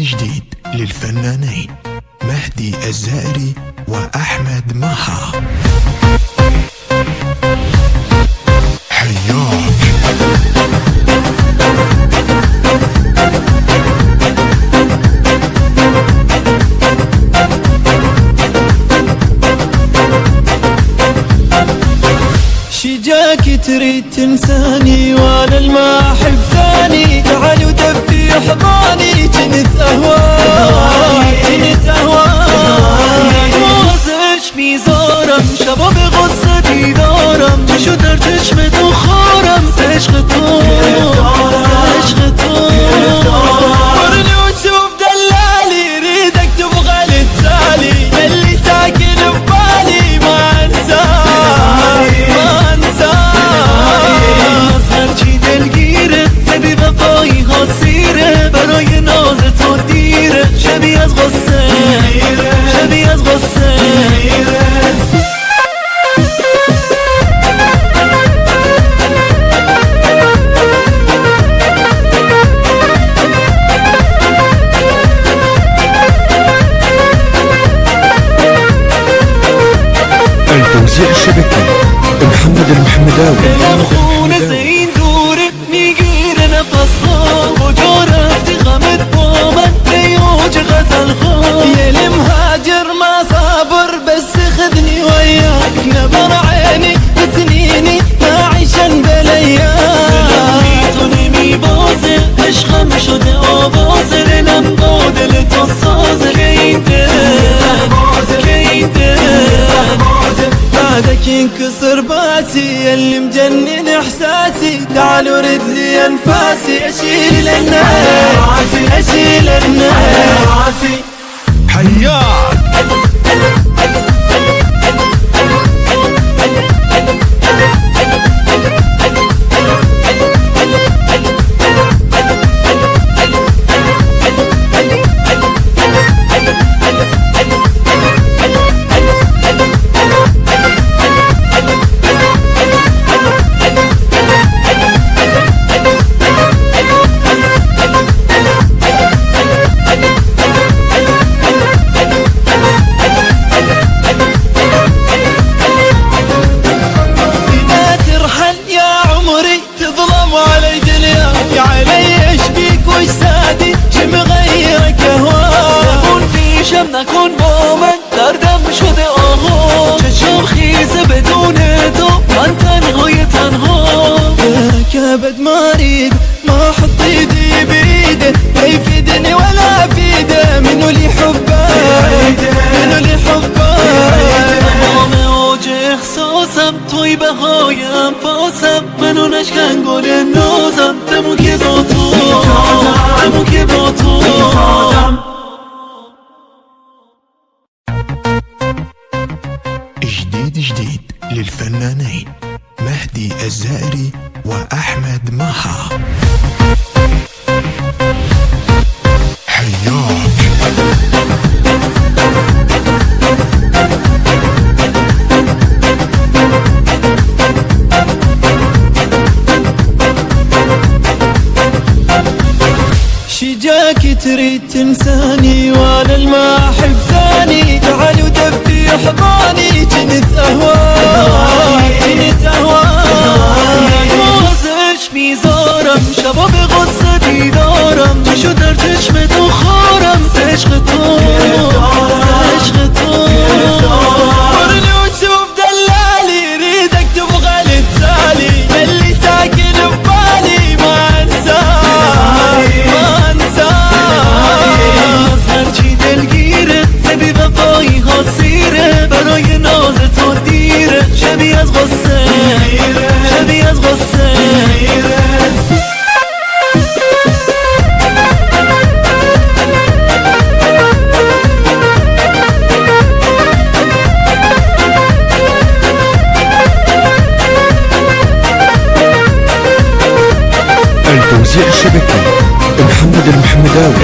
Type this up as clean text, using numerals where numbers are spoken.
جديد للفنانين مهدي الزائري وأحمد مها. حياك شجاك تريد تنساني وانا الما احب ثاني، تعال ودفي حضاني كنت اهواك موزش ميزارم شباب غصتي دارم شو درتش متوخارم تشغطون ورني وشوف دلالي ريدك تبغى للتالي اللي ساكن ببالي ما انساك سبي وفایی ها سیره برای ناز تو دیره شبیه از غصه التوزيع الشبكي محمد المحمداوي. کجا رفتی غمت با من ریوج غزل خواه یه المهاجر ما صابر بس خذني وياك نبر عيني بسنيني نعيشن بالايام نمی بازه عشقم شده آوازه دلم با دل تو سازه که این بعدك ينكسر باسي اللي مجنن احساسي تعال ورد لي انفاسي اشيل الناس حياك نکن با من دردم شده آها چشم خیزه بدون تو من تنها كبد مريض ما حط ايدي بيده لا يفيدني ولا افيده منو اللي حبه همه اوج احساسم توی بهای انفاسم منو نشکن گل نازم دمو که با تو جديد للفنانين مهدي الزائري وأحمد مها. حياك شجاك تريد تنساني وانا الما احب ثاني، تعال ودفي حضاني كنت اهواك موزش ميزارم شباب غصتي دارم شو درتش متوخارم تشغطون ورني وشوف دلالي ريدك تبغى للتالي اللي ساكن ببالي ما انساك هرچی دلگیره سبی وفایی ها سیره برای ناز تو دیره شبیه از غصه التوزيع الشبكي محمد المحمداوي.